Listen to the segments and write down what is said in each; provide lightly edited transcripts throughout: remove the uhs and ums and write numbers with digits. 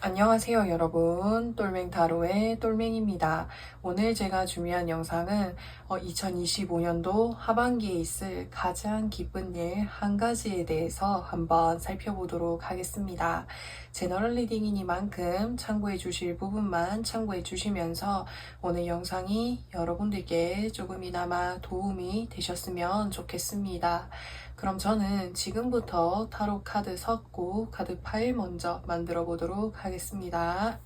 안녕하세요 여러분, 똘맹타로의 똘맹입니다. 오늘 제가 준비한 영상은 2025년도 하반기에 있을 가장 기쁜 일 한 가지에 대해서 한번 살펴보도록 하겠습니다. 제너럴 리딩이니만큼 참고해 주실 부분만 참고해 주시면서 오늘 영상이 여러분들께 조금이나마 도움이 되셨으면 좋겠습니다. 그럼 저는 지금부터 타로 카드 섞고 카드 파일 먼저 만들어 보도록 하겠습니다.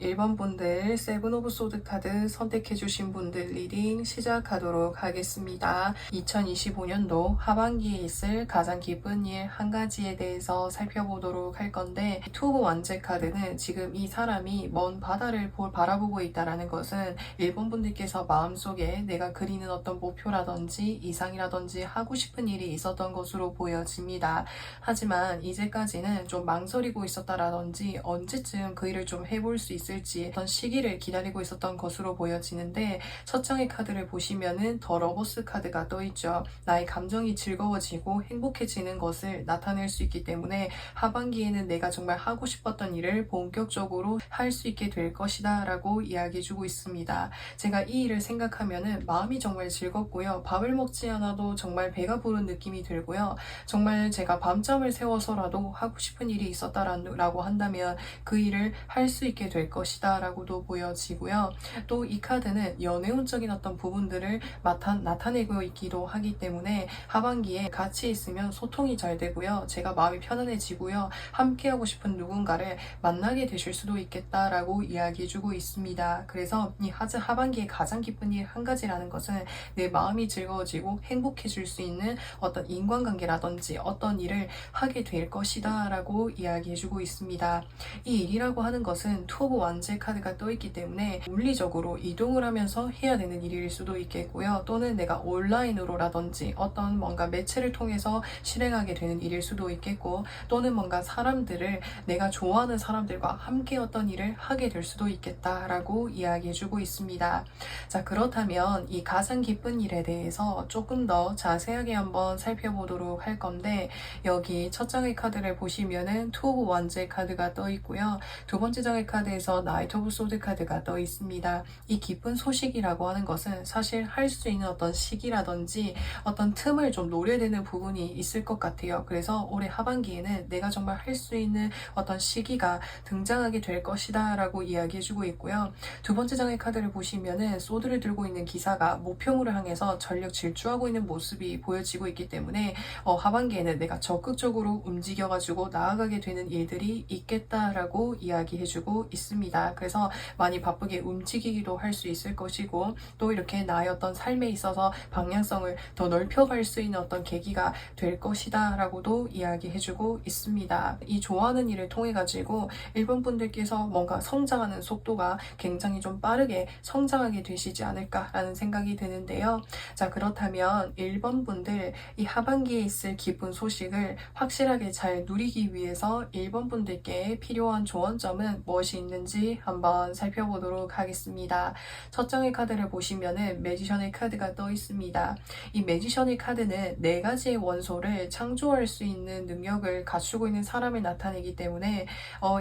1번 분들 세븐 오브 소드 카드 선택해주신 분들 리딩 시작하도록 하겠습니다. 2025년도 하반기에 있을 가장 기쁜 일 한 가지에 대해서 살펴보도록 할 건데, 투브 완제 카드는 지금 이 사람이 먼 바다를 바라보고 있다는 것은 1번 분들께서 마음속에 내가 그리는 어떤 목표라든지 이상이라든지 하고 싶은 일이 있었던 것으로 보여집니다. 하지만 이제까지는 좀 망설이고 있었다라든지 언제쯤 그 일을 좀 해볼 수 있을지 어떤 시기를 기다리고 있었던 것으로 보여지는데, 첫 장의 카드를 보시면은 더 러버스 카드가 떠있죠. 나의 감정이 즐거워지고 행복해지는 것을 나타낼 수 있기 때문에 하반기에는 내가 정말 하고 싶었던 일을 본격적으로 할 수 있게 될 것이다 라고 이야기해주고 있습니다. 제가 이 일을 생각하면은 마음이 정말 즐겁고요. 밥을 먹지 않아도 정말 배가 부른 느낌이 들고요. 정말 제가 밤잠을 새워서라도 하고 싶은 일이 있었다라고 한다면 그 일을 할 수 있게 될 것이다 라고도 보여지고요. 또 이 카드는 연애운적인 어떤 부분들을 나타내고 있기도 하기 때문에 하반기에 같이 있으면 소통이 잘 되고요. 제가 마음이 편안해지고요. 함께하고 싶은 누군가를 만나게 되실 수도 있겠다라고 이야기해주고 있습니다. 그래서 이 하반기에 가장 기쁜 일 한 가지라는 것은 내 마음이 즐거워지고 행복해질 수 있는 어떤 인간관계라든지 어떤 일을 하게 될 것이다 라고 이야기해주고 있습니다. 이 일이라고 하는 것은 투 오브 완제 카드가 떠있기 때문에 물리적으로 이동을 하면서 해야 되는 일일 수도 있겠고요. 또는 내가 온라인으로라든지 어떤 뭔가 매체를 통해서 실행하게 되는 일일 수도 있겠고, 또는 뭔가 사람들을 내가 좋아하는 사람들과 함께 어떤 일을 하게 될 수도 있겠다라고 이야기해주고 있습니다. 자, 그렇다면 이 가장 기쁜 일에 대해서 조금 더 자세하게 한번 살펴보도록 할 건데, 여기 첫 장의 카드를 보시면은 투 오브 완제 카드가 떠 있고요. 두 번째 장의 카드에서 나이트 오브 소드 카드가 떠 있습니다. 이 기쁜 소식이라고 하는 것은 사실 할 수 있는 어떤 시기라든지 어떤 틈을 좀 노려야 되는 부분이 있을 것 같아요. 그래서 올해 하반기에는 내가 정말 할 수 있는 어떤 시기가 등장하게 될 것이다 라고 이야기해주고 있고요. 두 번째 장의 카드를 보시면은 소드를 들고 있는 기사가 목표물을 향해서 전력 질주하고 있는 모습이 보여지고 있기 때문에 하반기에는 내가 적극적으로 움직여가지고 나아가게 되는 일들이 있겠다라고 이야기해주고 있습니다. 있습니다. 그래서 많이 바쁘게 움직이기도 할 수 있을 것이고, 또 이렇게 나의 어떤 삶에 있어서 방향성을 더 넓혀갈 수 있는 어떤 계기가 될 것이다 라고도 이야기해주고 있습니다. 이 좋아하는 일을 통해 가지고 1번 분들께서 뭔가 성장하는 속도가 굉장히 좀 빠르게 성장하게 되시지 않을까라는 생각이 드는데요. 자, 그렇다면 1번 분들, 이 하반기에 있을 기쁜 소식을 확실하게 잘 누리기 위해서 1번 분들께 필요한 조언점은 무엇이 있는지 한번 살펴보도록 하겠습니다. 첫 장의 카드를 보시면은 매지션의 카드가 떠 있습니다. 이 매지션의 카드는 4가지의 원소를 창조할 수 있는 능력을 갖추고 있는 사람을 나타내기 때문에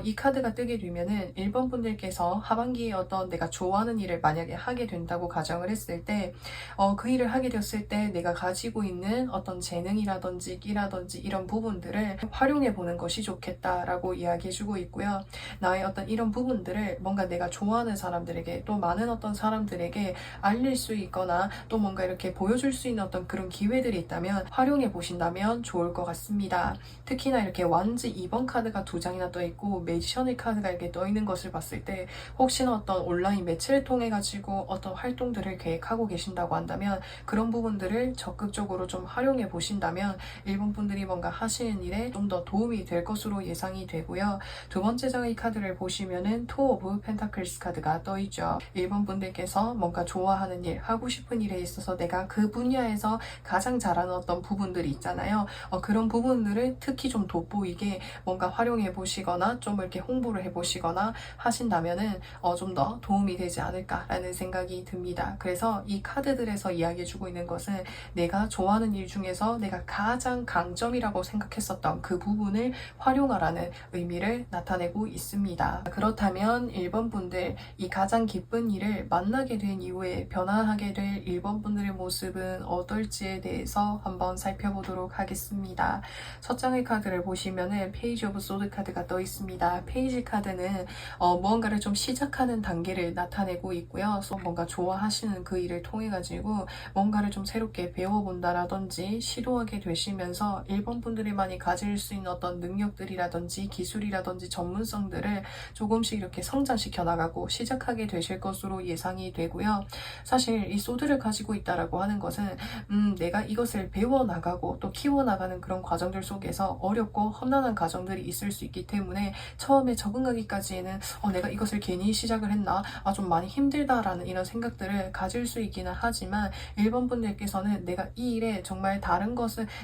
이 카드가 뜨게 되면은 1번 분들께서 하반기에 어떤 내가 좋아하는 일을 만약에 하게 된다고 가정을 했을 때 그 일을 하게 되었을 때 내가 가지고 있는 어떤 재능이라든지 끼라든지 이런 부분들을 활용해 보는 것이 좋겠다라고 이야기해주고 있고요. 나의 어떤 이런 부분들을 뭔가 내가 좋아하는 사람들에게, 또 많은 어떤 사람들에게 알릴 수 있거나 또 뭔가 이렇게 보여줄 수 있는 어떤 그런 기회들이 있다면 활용해 보신다면 좋을 것 같습니다. 특히나 이렇게 완즈 2번 카드가 2장이나 떠 있고 매지션의 카드가 이렇게 떠 있는 것을 봤을 때 혹시나 어떤 온라인 매체를 통해 가지고 어떤 활동들을 계획하고 계신다고 한다면 그런 부분들을 적극적으로 좀 활용해 보신다면 1번 분들이 뭔가 하시는 일에 좀 더 도움이 될 것으로 예상이 되고요. 두 번째 장의 카드를 보시면은 투 오브 펜타클스 카드가 떠 있죠. 1번 분들께서 뭔가 좋아하는 일, 하고 싶은 일에 있어서 내가 그 분야에서 가장 잘하는 어떤 부분들이 있잖아요. 그런 부분들을 특히 좀 돋보이게 뭔가 활용해 보시거나 좀 이렇게 홍보를 해 보시거나 하신다면은 좀 더 도움이 되지 않을까라는 생각이 듭니다. 그래서 이 카드들에서 이야기해 주고 있는 것은 내가 좋아하는 일 중에서 내가 가장 강점이라고 생각했었던 그 부분을 활용하라는 의미를 나타내고 있습니다. 그렇다면 1번 분들, 이 가장 기쁜 일을 만나게 된 이후에 변화하게 될 1번 분들의 모습은 어떨지에 대해서 한번 살펴보도록 하겠습니다. 첫 장의 카드를 보시면은 페이지 오브 소드 카드가 떠 있습니다. 페이지 카드는 무언가를 좀 시작하는 단계를 나타내고 있고요. 뭔가 좋아하시는 그 일을 통해 가지고 뭔가를 좀 새롭게 배워본다라든지 시도하게 되시면서 1번 분들이 많이 가질 수 있는 어떤 능력들이라든지 기술이라든지 전문성들을 조금씩 이렇게 성장시켜 나가고 시작하게 되실 것으로 예상이 되고요. 사실 이 소드를 가지고 있다라고 하는 것은 내가 이것을 배워나가고 또 키워나가는 그런 과정들 속에서 어렵고 험난한 과정들이 있을 수 있기 때문에 처음에 적응하기까지에는 내가 이것을 괜히 시작을 했나? 좀 많이 힘들다라는 이런 생각들을 가질 수 있기는 하지만 1번 분들께서는 내가 이 일에 정말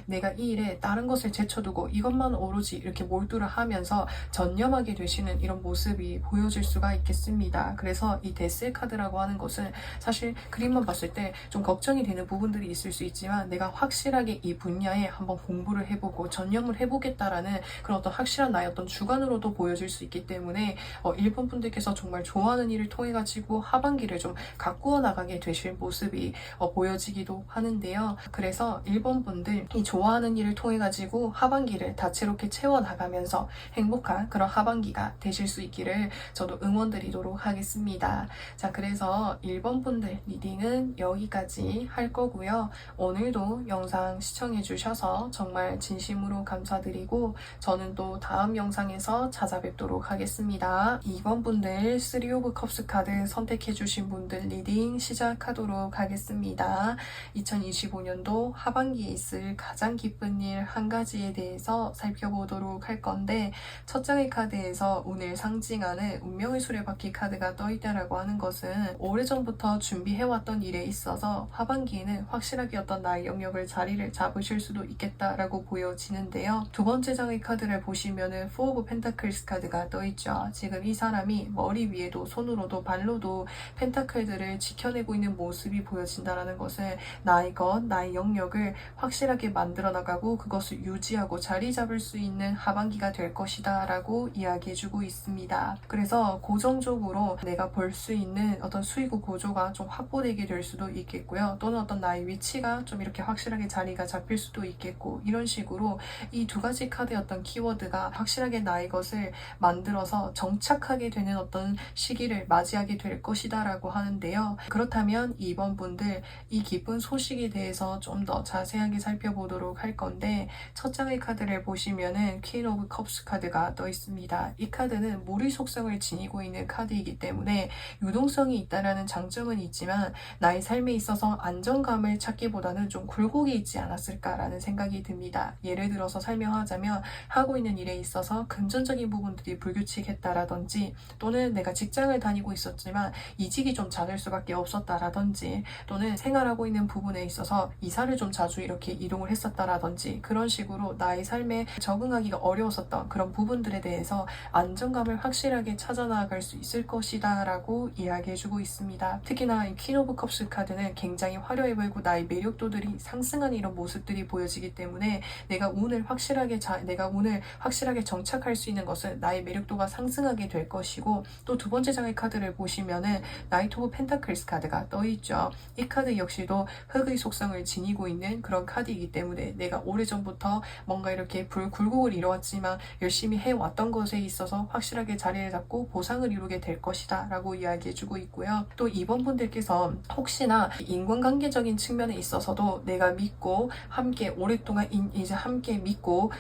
내가 이 일에 다른 것을 제쳐두고 이것만 오로지 이렇게 몰두를 하면서 전념하게 되시는 이런 모습이 보여질 수가 있겠습니다. 그래서 이 데스 카드라고 하는 것은 사실 그림만 봤을 때 좀 걱정이 되는 부분들이 있을 수 있지만 내가 확실하게 이 분야에 한번 공부를 해보고 전념을 해보겠다라는 그런 어떤 확실한 나의 어떤 주관으로도 보여질 수 있기 때문에 1번 분들께서 정말 좋아하는 일을 통해 가지고 하반기를 좀 가꾸어 나가게 되실 모습이 보여지기도 하는데요. 그래서 1번 분들, 이 좋아하는 일을 통해 가지고 하반기를 다채롭게 채워나가면서 행복한 그런 하반기가 되실 수 있기를 저도 응원드리도록 하겠습니다. 자, 그래서 1번 분들 리딩은 여기까지 할 거고요. 오늘도 영상 시청해 주셔서 정말 진심으로 감사드리고 저는 또 다음 영상에서 찾아뵙도록 하겠습니다. 2번 분들 3 오브 컵스 카드 선택해 주신 분들 리딩 시작하도록 하겠습니다. 2025년도 하반기에 있을 가장 기쁜 일 한 가지에 대해서 살펴보도록 할 건데, 첫 장의 카드에서 운을 상징하는 운명의 수레바퀴 카드가 떠있다라고 하는 것은 오래전부터 준비해왔던 일에 있어서 하반기에는 확실하게 어떤 나의 영역을 자리를 잡으실 수도 있겠다라고 보여지는데요. 두 번째 장의 카드를 보시면은 4 오브 펜타클스 카드가 떠있죠. 지금 이 사람이 머리 위에도 손으로도 발로도 펜타클들을 지켜내고 있는 모습이 보여진다라는 것은 나의 영역을 확실하게 만들어 나가고 그것을 유지하고 자리 잡을 수 있는 하반기가 될 것이다 라고 이야기해주고 있습니다. 그래서 고정적으로 내가 벌 수 있는 어떤 수익의 구조가 좀 확보되게 될 수도 있겠고요. 또는 어떤 나의 위치가 좀 이렇게 확실하게 자리가 잡힐 수도 있겠고, 이런 식으로 이 두 가지 카드의 어떤 키워드가 확실하게 나의 것을 만들어서 정착하게 되는 어떤 시기를 맞이하게 될 것이다 라고 하는데요. 그렇다면 2번 분들, 이 기쁜 소식에 대해서 좀 더 자세하게 살펴보도록 할 건데, 첫 장의 카드를 보시면은 퀸 오브 컵스 카드가 떠 있습니다. 이 카드는 물의 속성을 속성을 지니고 있는 카드이기 때문에 유동성이 있다라는 장점은 있지만 나의 삶에 있어서 안정감을 찾기보다는 좀 굴곡이 있지 않았을까라는 생각이 듭니다. 예를 들어서 설명하자면 하고 있는 일에 있어서 금전적인 부분들이 불규칙했다라든지, 또는 내가 직장을 다니고 있었지만 이직이 좀 잦을 수밖에 없었다라든지, 또는 생활하고 있는 부분에 있어서 이사를 좀 자주 이렇게 이동을 했었다라든지, 그런 식으로 나의 삶에 적응하기가 어려웠었던 그런 부분들에 대해서 안정감을 확실하게 찾아 나갈 수 있을 것이다 라고 이야기해주고 있습니다. 특히나 이 퀸 오브 컵스 카드는 굉장히 화려해 보이고 나의 매력도들이 상승하는 이런 모습들이 보여지기 때문에 내가 오늘 확실하게 정착할 수 있는 것은 나의 매력도가 상승하게 될 것이고, 또 두 번째 장의 카드를 보시면은 나이트 오브 펜타클스 카드가 떠있죠. 이 카드 역시도 흙의 속성을 지니고 있는 그런 카드이기 때문에 내가 오래전부터 뭔가 이렇게 굴곡을 이뤄왔지만 열심히 해왔던 것에 있어서 확실하게 자리를 잡고 보상을 이루게 될 것이다 라고 이야기해주고 있고요. 또 이번 분들께서 혹시나 인간관계적인 측면에 있어서도 내가 믿고 함께 오랫동안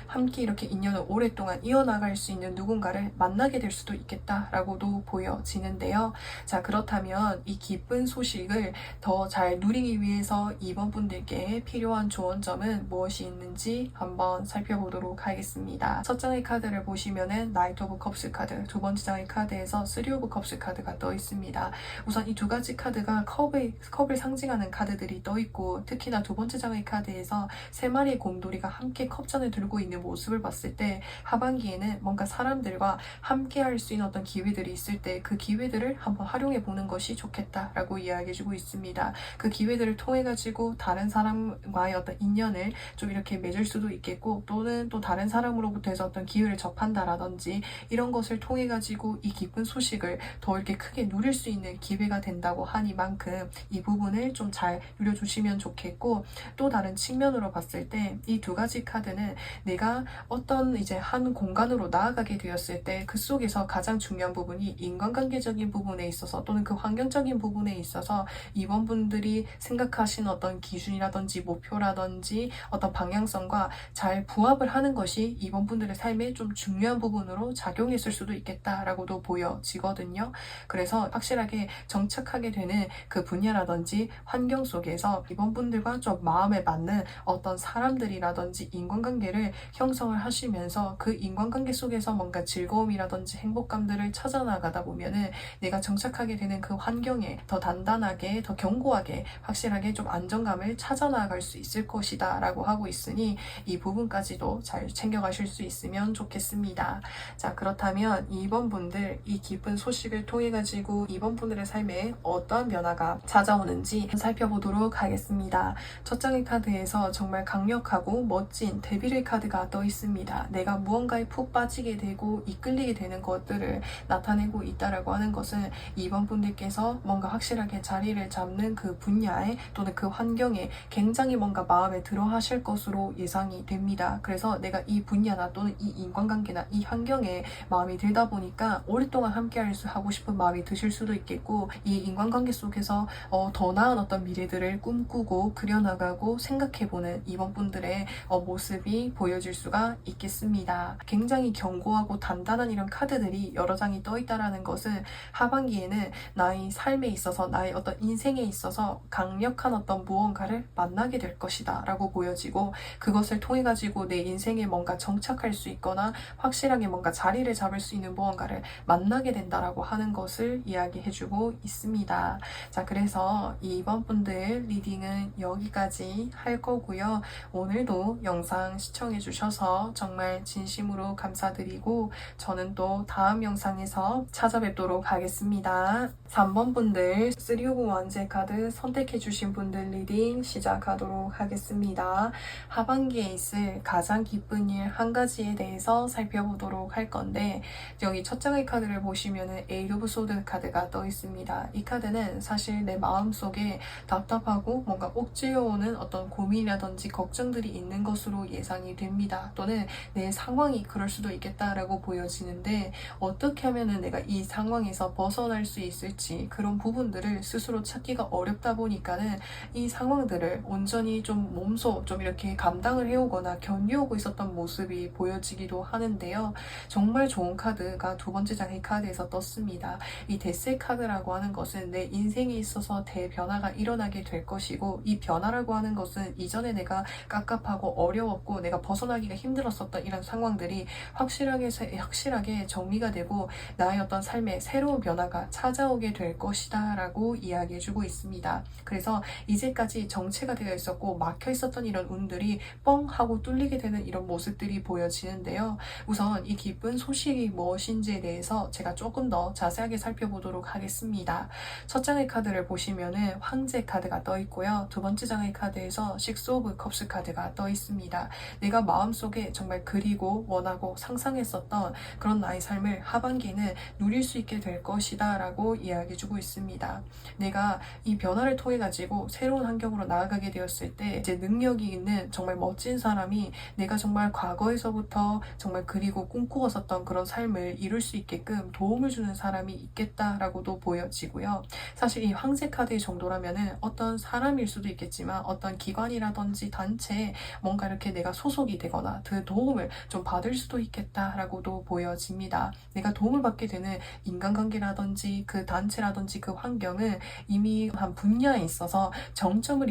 함께 이렇게 인연을 오랫동안 이어나갈 수 있는 누군가를 만나게 될 수도 있겠다라고도 보여지는데요. 자, 그렇다면 이 기쁜 소식을 더 잘 누리기 위해서 이번 분들께 필요한 조언 점은 무엇이 있는지 한번 살펴보도록 하겠습니다. 첫 장의 카드를 보시면은 나이트 오브 컵스 카드, 두 번째 장의 카드에서 쓰리 오브 컵스 카드가 떠 있습니다. 우선 이 두 가지 카드가 컵을 상징하는 카드들이 떠 있고, 특히나 두 번째 장의 카드에서 세 마리의 곰돌이가 함께 컵잔을 들고 있는 모습을 봤을 때 하반기에는 뭔가 사람들과 함께 할 수 있는 어떤 기회들이 있을 때 그 기회들을 한번 활용해 보는 것이 좋겠다라고 이야기해주고 있습니다. 그 기회들을 통해 가지고 다른 사람과의 어떤 인연을 좀 이렇게 맺을 수도 있겠고, 또는 또 다른 사람으로부터 해서 어떤 기회를 접한다라든지, 이런 것을 통해 가지고 이 기쁜 소식을 더 이렇게 크게 누릴 수 있는 기회가 된다고 하니만큼 이 부분을 좀 잘 누려주시면 좋겠고, 또 다른 측면으로 봤을 때 이 두 가지 카드는 내가 어떤 이제 한 공간으로 나아가게 되었을 때 그 속에서 가장 중요한 부분이 인간관계적인 부분에 있어서, 또는 그 환경적인 부분에 있어서 이번 분들이 생각하신 어떤 기준이라든지 목표라든지 어떤 방향성과 잘 부합을 하는 것이 이번 분들의 삶에 좀 중요한 부분으로 작용했을 수도 있겠다라고도 보여지거든요. 그래서 확실하게 정착하게 되는 그 분야라든지 환경 속에서 이번 분들과 좀 마음에 맞는 어떤 사람들이라든지 인간관계를 형성을 하시면서 그 인간관계 속에서 뭔가 즐거움이라든지 행복감들을 찾아 나가다 보면은 내가 정착하게 되는 그 환경에 더 단단하게, 더 견고하게, 확실하게 좀 안정감을 찾아 나갈 수 있을 것이다 라고 하고 있으니 이 부분까지도 잘 챙겨가실 수 있으면 좋겠습니다. 자, 그렇다면 이번 분들 이 기쁜 소식을 통해 가지고 이번 분들의 삶에 어떠한 변화가 찾아오는지 살펴보도록 하겠습니다. 첫 장의 카드에서 정말 강력하고 멋진 데빌의 카드가 떠 있습니다. 내가 무언가에 푹 빠지게 되고 이끌리게 되는 것들을 나타내고 있다라고 하는 것은 이번 분들께서 뭔가 확실하게 자리를 잡는 그 분야에, 또는 그 환경에 굉장히 뭔가 마음에 들어 하실 것으로 예상이 됩니다. 그래서 내가 이 분야나 또는 이 인간관계나 이 환경에 마음이 들다 보니까 오랫동안 함께 하고 싶은 마음이 드실 수도 있겠고, 이 인간관계 속에서 더 나은 어떤 미래들을 꿈꾸고 그려나가고 생각해보는 이번 분들의 모습이 보여질 수가 있겠습니다. 굉장히 견고하고 단단한 이런 카드들이 여러 장이 떠 있다라는 것은 하반기에는 나의 삶에 있어서, 나의 어떤 인생에 있어서 강력한 어떤 무언가를 만나게 될 것이다 라고 보여지고, 그것을 통해 가지고 내 인생에 뭔가 정착할 수 있거나 확실하게 뭔가 자리를 잡을 수 있는 무언가를 만나게 된다라고 하는 것을 이야기해주고 있습니다. 자, 그래서 이번 분들 리딩은 여기까지 할 거고요. 오늘도 영상 시청해주셔서 정말 진심으로 감사드리고, 저는 또 다음 영상에서 찾아뵙도록 하겠습니다. 3번 분들 3 오브 원제 카드 선택해주신 분들 리딩 시작하도록 하겠습니다. 하반기에 있을 가장 기쁜 일 한 가지에 대해서 살펴보도록 할 건데, 여기 첫 장의 카드를 보시면은 에이드 오브 소드 카드가 떠 있습니다. 이 카드는 사실 내 마음속에 답답하고 뭔가 옥죄어오는 어떤 고민이라든지 걱정들이 있는 것으로 예상이 됩니다. 또는 내 상황이 그럴 수도 있겠다라고 보여지는데, 어떻게 하면은 내가 이 상황에서 벗어날 수 있을지, 그런 부분들을 스스로 찾기가 어렵다 보니까는 이 상황들을 온전히 좀 몸소 좀 이렇게 감당을 해오거나 견뎌오고 있었던 모습이 보여지기도 하는데요. 정말 좋은 카드가 두 번째 장의 카드에서 떴습니다. 이 데스의 카드라고 하는 것은 내 인생에 있어서 대변화가 일어나게 될 것이고, 이 변화라고 하는 것은 이전에 내가 깝깝하고 어려웠고 내가 벗어나기가 힘들었었던 이런 상황들이 확실하게 정리가 되고 나의 어떤 삶에 새로운 변화가 찾아오게 될 것이다 라고 이야기해주고 있습니다. 그래서 이제까지 정체가 되어 있었고 막혀 있었던 이런 운들이 뻥 하고 뚫리게 되는 이런 모습들이 보여지는데요. 우선 이 기쁜 소식이 무엇인지에 대해서 제가 조금 더 자세하게 살펴보도록 하겠습니다. 첫 장의 카드를 보시면은 황제 카드가 떠 있고요. 두 번째 장의 카드에서 식스 오브 컵스 카드가 떠 있습니다. 내가 마음속에 정말 그리고 원하고 상상했었던 그런 나의 삶을 하반기에는 누릴 수 있게 될 것이다 라고 이야기해주고 있습니다. 내가 이 변화를 통해 가지고 새로운 환경으로 나아가게 되었을 때 이제 능력이 있는 정말 멋진 사람이 내가 정말 과거에서부터 정말 그리고 꿈꾸었었던 그런 삶을 이룰 수 있게끔 도움을 주는 사람이 있겠다라고도 보여지고요. 사실 이 황제 카드의 정도라면은 어떤 사람일 수도 있겠지만 어떤 기관이라든지 단체에 뭔가 이렇게 내가 소속이 되거나 그 도움을 좀 받을 수도 있겠다라고도 보여집니다. 내가 도움을 받게 되는 인간관계라든지 그 단체라든지 그 환경은 이미 한 분야에 있어서 정점을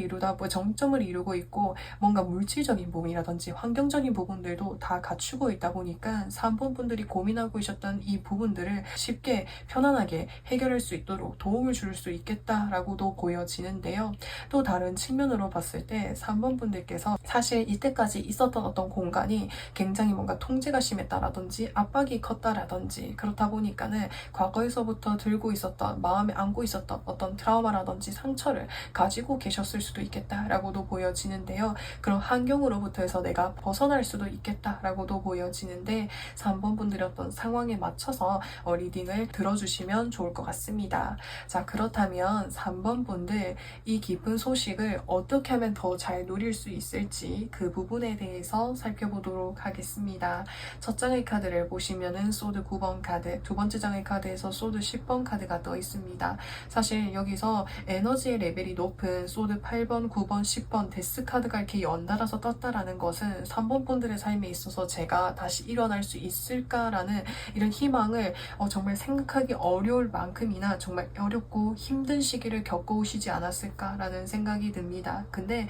이루고 있고 뭔가 물질적인 부분이라든지 환경적인 부분들도 다 갖추고 있다 보니까 3번 분들이 고민하고 계셨던 이 부분들을 쉽게 편안하게 해결할 수 있도록 도움을 줄 수 있겠다라고도 보여지는데요. 또 다른 측면으로 봤을 때 3번 분들께서 사실 이때까지 있었던 어떤 공간이 굉장히 뭔가 통제가 심했다라든지 압박이 컸다라든지 그렇다 보니까는 과거에서부터 들고 있었던 마음에 안고 있었던 어떤 트라우마라든지 상처를 가지고 계셨을 수도 있겠다라고도 보여지는데요. 그런 환경으로부터 해서 내가 벗어날 수도 있겠다라고도 보여지는데 3번 분들의 어떤 상황에 맞춰서 리딩을 들어주시면 좋을 것 같습니다. 자, 그렇다면 3번 분들 이 기쁜 소식을 어떻게 하면 더 잘 누릴 수 있을지 그 부분에 대해서 살펴보도록 하겠습니다. 첫 장의 카드를 보시면은 소드 9번 카드, 두 번째 장의 카드에서 소드 10번 카드가 떠 있습니다. 사실 여기서 에너지의 레벨이 높은 소드 8번, 9번, 10번 데스 카드가 이렇게 연달아서 떴다라는 것은 3번 분들의 삶에 있어서 제가 다시 일어날 수 있을까라는 이런 희망을 정말 생각하기 어려울 만큼이나 정말 어렵고 힘든 시기를 겪어오시지 않았을까라는 생각이 듭니다. 근데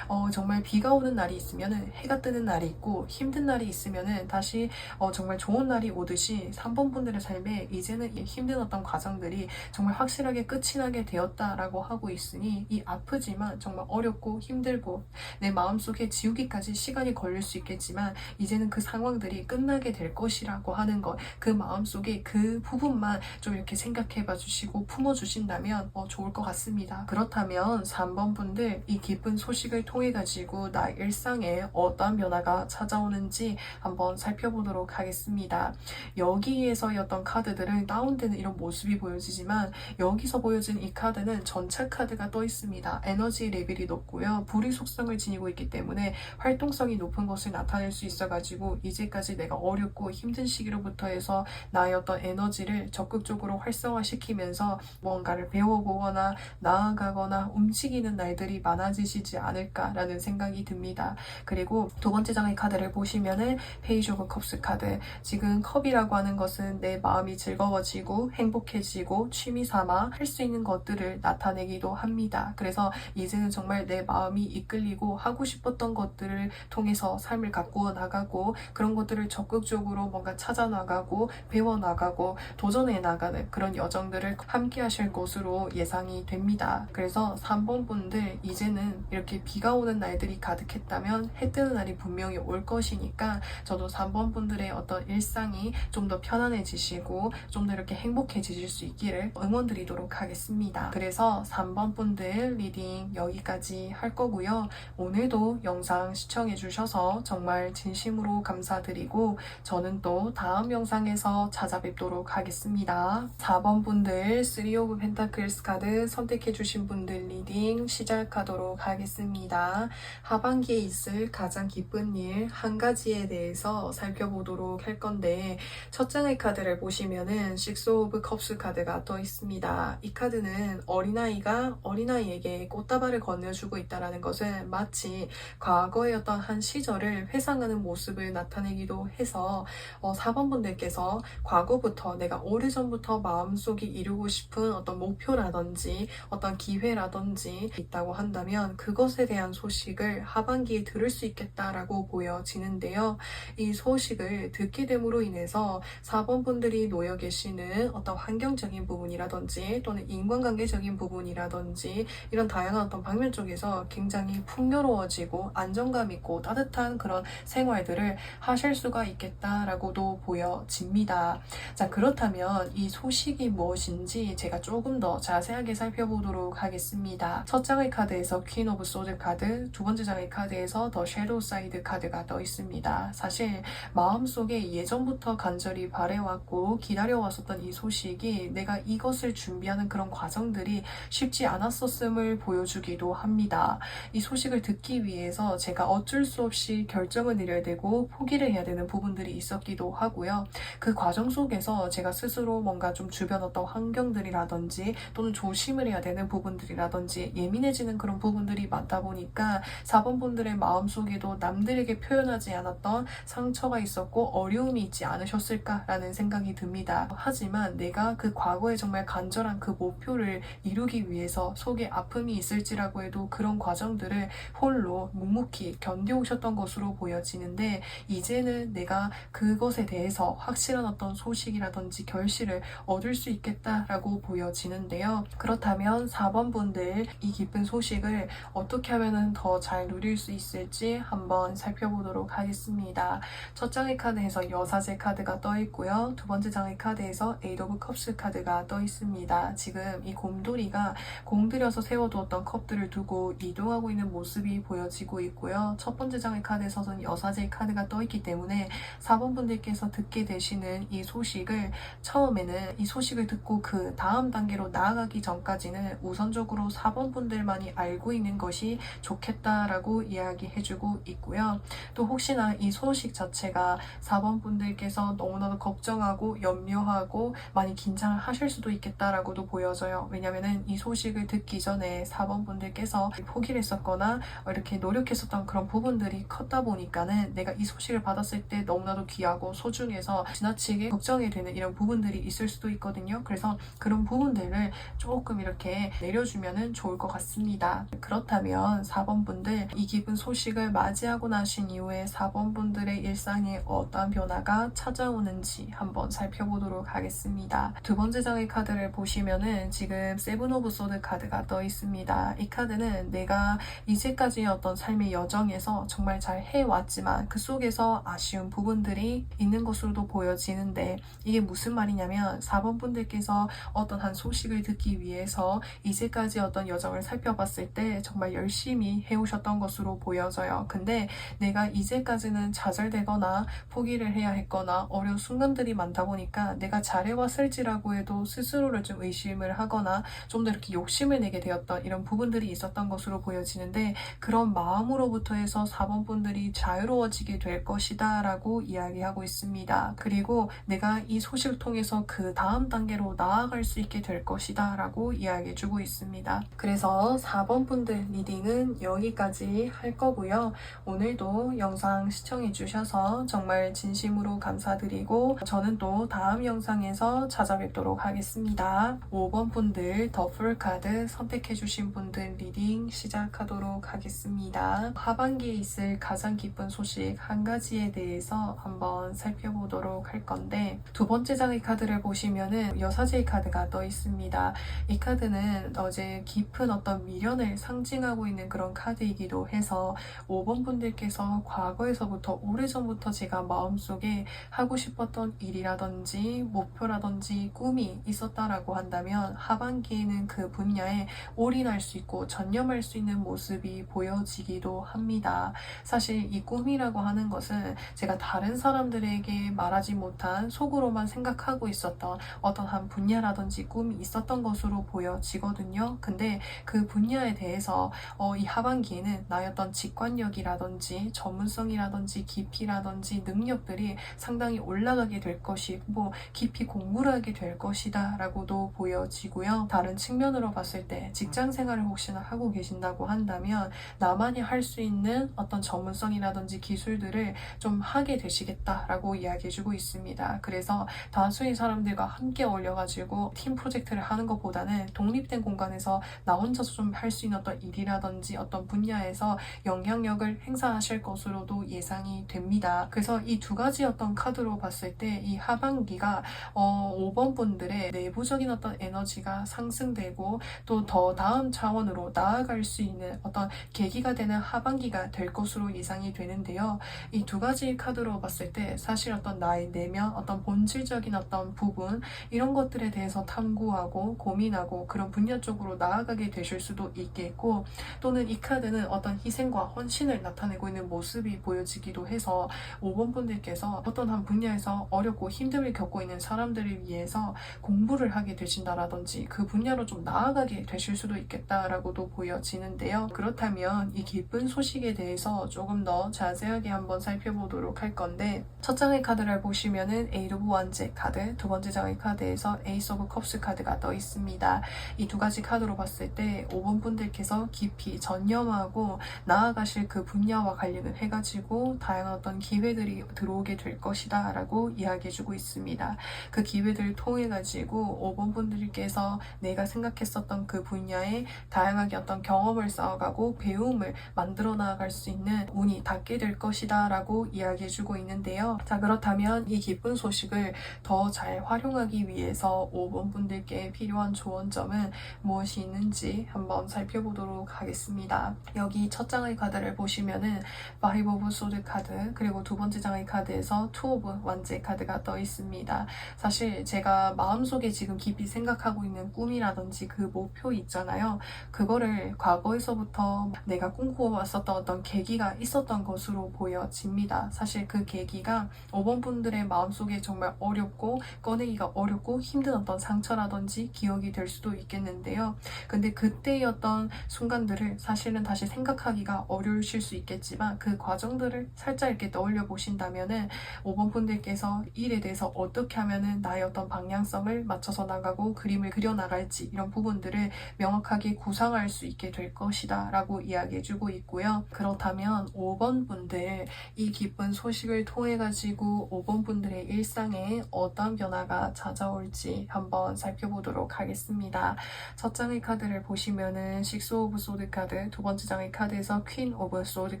정말 비가 오는 날이 있으면은 해가 뜨는 날이 있고 힘든 날이 있으면은 다시 정말 좋은 날이 오듯이 3번 분들의 삶에 이제는 힘든 어떤 과정들이 정말 확실하게 끝이 나게 되었다라고 하고 있으니 이 아프지만 정말 어렵고 힘들고 내 마음속에 지우기까지 시간이 걸릴 수 있겠지만 이제는 그 상황들이 끝나게 될 것이라고 하는 것, 그 마음속에 그 부분만 좀 이렇게 생각해 봐 주시고 품어 주신다면 좋을 것 같습니다. 그렇다면 3번 분들 이 기쁜 소식을 통해 가지고 나의 일상에 어떠한 변화가 찾아오는지 한번 살펴보도록 하겠습니다. 여기에서의 어떤 카드들은 다운되는 이런 모습이 보여지지만 여기서 보여진 이 카드는 전차 카드가 떠 있습니다. 에너지 레벨이 높고요. 불의 속성을 지니고 있기 때문에 활동성이 높은 것을 나타낼 수 있어가지고 이제까지 내가 어렵고 힘든 시기로부터 해서 나의 어떤 에너지를 적극적으로 활성화시키면서 뭔가를 배워보거나 나아가거나 움직이는 날들이 많아지시지 않을까라는 생각이 듭니다. 그리고 두 번째 장의 카드를 보시면은 페이지 오브 컵스 카드, 지금 컵이라고 하는 것은 내 마음이 즐거워지고 행복해지고 취미 삼아 할 수 있는 것들을 나타내기도 합니다. 그래서 이제는 정말 내 마음이 이끌리고 하고 싶었던 것들을 통해서 삶을 가꾸어 나가고 그런 것들을 적극적으로 뭔가 찾아 나가고 배워 나가고 도전해 나가는 그런 여정들을 함께 하실 것으로 예상이 됩니다. 그래서 3번 분들 이제는 이렇게 비가 오는 날들이 가득했다면 해 뜨는 날이 분명히 올 것이니까 저도 3번 분들의 어떤 일상이 좀 더 편안해지시고 좀 더 이렇게 행복해지실 수 있기를 응원드리도록 하겠습니다. 그래서 3번 분들 리딩 여기까지 할 거고요. 오늘도 영상 시청해 주셔서 정말 진심으로 감사드리고 저는 또 다음 영상에서 찾아뵙도록 하겠습니다. 4번 분들 3 오브 펜타클스 카드 선택해 주신 분들 리딩 시작하도록 하겠습니다. 하반기에 있을 가장 기쁜 일 한 가지에 대해서 살펴보도록 할 건데 첫 장의 카드를 보시면은 6 오브 컵스 카드가 떠 있습니다. 이 카드는 어린아이가 어린아이에게 꽃다발을 건네주고 있다는 것은 마치 과거의 어떤 한 시절을 회상하는 모습을 나타내기도 해서 4번 분들께서 과거부터 내가 오래전부터 마음속에 이루고 싶은 어떤 목표라든지 어떤 기회라든지 있다고 한다면 그것에 대한 소식을 하반기에 들을 수 있겠다라고 보여지는데요. 이 소식을 듣게 됨으로 인해서 4번 분들이 놓여 계시는 어떤 환경적인 부분이라든지 또는 인간관계적인 부분이라든지 이런 다양한 어떤 방면 쪽에서 굉장히 풍요로워지고 안정감 있고 따뜻한 그런 생활들을 하실 수가 있겠다라고도 보여집니다. 자, 그렇다면 이 소식이 무엇인지 제가 조금 더 자세하게 살펴보도록 하겠습니다. 첫 장의 카드에서 퀸 오브 소드 카드, 두 번째 장의 카드에서 더 섀도우 사이드 카드가 떠 있습니다. 사실 마음속에 예전부터 간절히 바래왔고 기다려왔었던 이 소식이 내가 이것을 준비하는 그런 과정들이 쉽지 않았었음을 보여주기도 합니다. 이 소식을 듣기 위해서 제가 어쩔 수 없이 결정을 내려야 되고 포기를 해야 되는 부분들이 있었기도 하고요. 그 과정 속에서 제가 스스로 뭔가 좀 주변 어떤 환경들이라든지 또는 조심을 해야 되는 부분들이라든지 예민해지는 그런 부분들이 많다 보니까 4번 분들의 마음속에도 남들에게 표현하지 않았던 상처가 있었고 어려움이 있지 않으셨을까라는 생각이 듭니다. 하지만 내가 그 과거에 정말 간절한 그 목표를 이루기 위해서 속에 아픔이 있을지라고 해도 그런 과정들을 홀로 묵묵히 견뎌오셨던 것으로 보여지는데 이제는 내가 그것에 대해서 확실한 어떤 소식이라든지 결실을 얻을 수 있겠다라고 보여지는데요. 그렇다면 4번 분들 이 기쁜 소식을 어떻게 하면 더 잘 누릴 수 있을지 한번 살펴보도록 하겠습니다. 첫 장의 카드에서 여사제 카드가 떠 있고요. 두 번째 장의 카드에서 에이드 오브 컵스 카드가 떠 있습니다. 지금 이 곰돌이가 공들여서 세워두었던 컵들을 두고 이동하고 있는 모습이 보여지고 있고요. 첫 번째 장의 카드에서는 여사제 카드가 떠 있기 때문에 4번 분들께서 듣게 되시는 이 소식을 처음에는 이 소식을 듣고 그 다음 단계로 나아가기 전까지는 우선적으로 4번 분들만이 알고 있는 것이 좋겠다라고 이야기해주고 있고요. 또 혹시나 이 소식 자체가 4번 분들께서 너무나도 걱정하고 염려하고 많이 긴장을 하실 수도 있겠다라고도 보여져요. 왜냐면은 이 소식을 듣기 전에 4번 분들께서 포기를 했었거나 이렇게 노력했었던 그런 부분들이 컸다 보니까는 내가 이 소식을 받았을 때 너무나도 귀하고 소중해서 지나치게 걱정이 되는 이런 부분들이 있을 수도 있거든요. 그래서 그런 부분들을 조금 이렇게 내려주면은 좋을 것 같습니다. 그렇다면 4번 분들 이 기쁜 소식을 맞이하고 나신 이후에 4번 분들의 일상에 어떠한 변화가 찾아오는지 한번 살펴보도록 하겠습니다. 두 번째 장의 카드를 보시면은 지금 세븐 오브 소드 카드가 떠 있습니다. 이 카드는 내가 이제까지의 어떤 삶의 여정에서 정말 잘 해왔지만 그 속에서 아쉬운 부분들이 있는 것으로도 보여지는데 이게 무슨 말이냐면 4번 분들께서 어떤 한 소식을 듣기 위해서 이제까지 어떤 여정을 살펴봤을 때 정말 열심히 해오셨던 것으로 보여져요. 근데 내가 이제까지는 좌절되거나 포기를 해야 했거나 어려운 순간들이 많다 보니까 내가 잘해왔을지라고 해도 스스로를 좀 의심을 하거나 좀 더 이렇게 욕심을 내게 되었던 이런 부분들이 있었던 것으로 보여지는데 그런 마음으로부터 해서 4번 분들이 자유로워지게 될 것이다 라고 이야기하고 있습니다. 그리고 내가 이 소식을 통해서 그 다음 단계로 나아갈 수 있게 될 것이다 라고 이야기해주고 있습니다. 그래서 4번 분들 리딩은 여기까지 할 거고요. 오늘도 영상 시청해주셔서 정말 진심으로 감사드리고 저는 또 다음 영상에서 찾아뵙도록 하겠습니다. 5번 분들 더풀 카드 선택해주신 분들 리딩 시작하도록 하겠습니다. 하반기에 있을 가장 기쁜 소식 한 가지에 대해서 한번 살펴보도록 할 건데 두 번째 장의 카드를 보시면은 여사제의 카드가 떠 있습니다. 이 카드는 어제 깊은 어떤 미련을 상징하고 있는 그런 카드이기도 해서 5번 분들께서 과거에서부터 오래전부터 제가 마음속에 하고 싶었던 일이라든지 목표라든지 꿈이 있었다라고 한다면 하반기에는 그 분야에 올인할 수 있고 전념할 수 있는 모습이 보여지기도 합니다. 사실 이 꿈이라고 하는 것은 제가 다른 사람들에게 말하지 못한 속으로만 생각하고 있었던 어떤 한 분야라든지 꿈이 있었던 것으로 보여지거든요. 근데 그 분야에 대해서 이 하반기에는 나의 어떤 직관력이라든지 전문성이라든지 깊이라든지 능력들이 상당히 올라가게 될 것이고 깊이 공부를 하게 될 것이다 라고도 보여지고요. 다른 측면으로 봤을 때 직장 생활을 혹시나 하고 계신다고 한다면 나만이 할 수 있는 어떤 전문성이라든지 기술들을 좀 하게 되시겠다라고 이야기해주고 있습니다. 있습니다. 그래서 다수의 사람들과 함께 어울려가지고 팀 프로젝트를 하는 것보다는 독립된 공간에서 나 혼자서 좀 할 수 있는 어떤 일이라든지 어떤 분야에서 영향력을 행사하실 것으로도 예상이 됩니다. 그래서 이 두 가지 어떤 카드로 봤을 때 이 하반기가 5번 분들의 내부적인 어떤 에너지가 상승되고 또 더 다음 차원으로 나아갈 수 있는 어떤 계기가 되는 하반기가 될 것으로 예상이 되는데요. 이 두 가지 카드로 봤을 때 사실 어떤 나의 내면, 어떤 본질적인 어떤 부분 이런 것들에 대해서 탐구하고 고민하고 그런 분야 쪽으로 나아가게 되실 수도 있겠고, 또는 이 카드는 어떤 희생과 헌신을 나타내고 있는 모습이 보여지기도 해서 5번 분들께서 어떤 한 분야에서 어렵고 힘듦을 겪고 있는 사람들을 위해서 공부를 하게 되신다라든지 그 분야로 좀 나아가게 되실 수도 있겠다라고도 보여지는데요. 그렇다면 이 기쁜 소식에 대해서 조금 더 자세하게 한번 살펴보도록 할 건데, 첫 장의 카드를 보시면은 에이드 오브 완즈 카드, 두 번째 장의 카드에서 에이스 오브 컵스 카드가 떠 있습니다. 이 두 가지 카드로 봤을 때 5번 분들께서 깊이 전념하고 나아가실 그 분야와 관련을 해가지고 다양한 어떤 기회들이 들어오게 될 것이다 라고 이야기해주고 있습니다. 그 기회들을 통해 가지고 5번 분들께서 내가 생각했었던 그 분야에 다양하게 어떤 경험을 쌓아가고 배움을 만들어 나아갈 수 있는 운이 닿게 될 것이다 라고 이야기해주고 있는데요. 자, 그렇다면 이 기쁜 소식을 더 잘 활용하기 위해서 5번 분들께 필요한 조언점은 무엇이 있는지 한번 살펴보도록 하겠습니다. 여기 첫 장의 카드를 보시면은 파이브 오브 소드 카드, 그리고 두 번째 장의 카드에서 투 오브 완즈 카드가 떠 있습니다. 사실 제가 마음속에 지금 깊이 생각하고 있는 꿈이라든지 그 목표 있잖아요. 그거를 과거에서부터 내가 꿈꾸어왔었던 어떤 계기가 있었던 것으로 보여집니다. 사실 그 계기가 5번 분들의 마음속에 정말 어렵고 꺼내기가 어렵고 힘든 어떤 상처라든지 기억이 될 수도 있겠는데요. 근데 그때의 어떤 순간들을 사실은 다시 생각하기가 어려우실 수 있겠지만 그 과정들을 살짝 이렇게 떠올려 보신다면은 5번 분들께서 일에 대해서 어떻게 하면은 나의 어떤 방향성을 맞춰서 나가고 그림을 그려 나갈지 이런 부분들을 명확하게 구상할 수 있게 될 것이다 라고 이야기해주고 있고요. 그렇다면 5번 분들, 이 기쁜 소식을 통해 가지고 5번 분들의 일상에 어떤 변화가 찾아올지 한번 살펴보도록 하겠습니다. 첫 장의 카드를 보시면은 식스 오브 소드 카드, 두 번째 장의 카드에서 퀸 오브 소드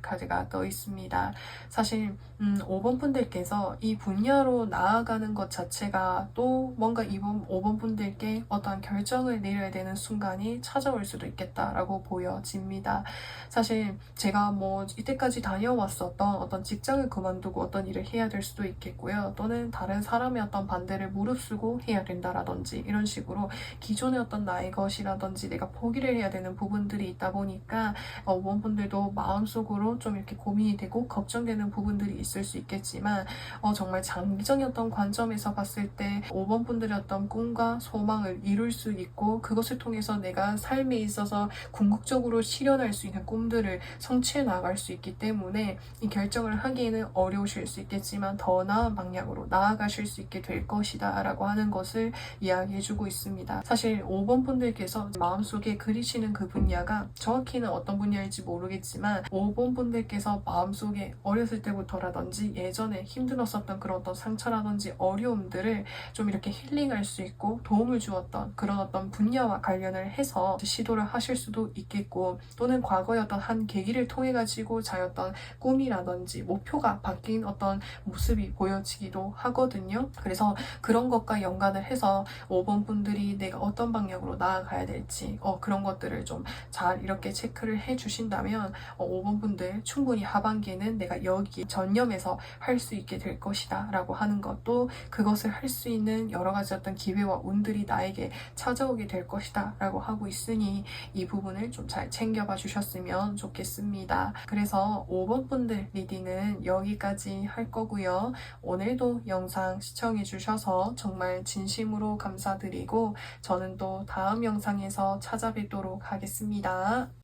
카드가 떠 있습니다. 사실 5번 분들께서 이 분야로 나아가는 것 자체가 또 뭔가 5번 분들께 어떠한 결정을 내려야 되는 순간이 찾아올 수도 있겠다라고 보여집니다. 사실 제가 뭐 이때까지 다녀왔었던 어떤 직장을 그만두고 어떤 일을 해야 될 수도 있겠고요. 또는 다른 사람의 어떤 반대를 무릅쓰고 해야 된다라든지 이런 식으로 기존의 어떤 나의 것이라든지 내가 포기를 해야 되는 부분들이 있다 보니까 5번 분들도 마음속으로 좀 이렇게 고민이 되고 걱정되는 부분들이 있을 수 있겠지만 정말 장기적인 어떤 관점에서 봤을 때 5번 분들의 어떤 꿈과 소망을 이룰 수 있고 그것을 통해서 내가 삶에 있어서 궁극적으로 실현할 수 있는 꿈들을 성취해 나갈 수 있기 때문에 이 결정을 하기에는 어려우실 수 있겠지만 더 나은 방향으로 나아가실 수 있게 될 것이다 라고 하는 것을 이야기해주고 있습니다. 사실 5번 분들께서 마음속에 그리시는 그 분야가 정확히는 어떤 분야일지 모르겠지만 5번 분들께서 마음속에 어렸을 때부터라든지 예전에 힘들었었던 그런 어떤 상처라든지 어려움들을 좀 이렇게 힐링할 수 있고 도움을 주었던 그런 어떤 분야와 관련을 해서 시도를 하실 수도 있겠고, 또는 과거의 어떤 한 계기를 통해 가지고 자였던 꿈이라든지 목표가 바뀐 어떤 모습이 보여지기도 하거든요. 그래서 그런 것과 연관을 해서 5번 분들이 내가 어떤 방향으로 나아가야 될지 그런 것들을 좀 잘 이렇게 체크를 해 주신다면 5번 분들 충분히 하반기에는 내가 여기 전념해서 할 수 있게 될 것이다 라고 하는 것도, 그것을 할 수 있는 여러 가지 어떤 기회와 운들이 나에게 찾아오게 될 것이다 라고 하고 있으니 이 부분을 좀 잘 챙겨봐 주셨으면 좋겠습니다. 그래서 5번 분들 리딩은 여기까지 할 거고요. 오늘도 영상 시청해 주셔서 정말 진심으로 감사드리고 저는 또 다음 영상에서 찾아뵙도록 하겠습니다.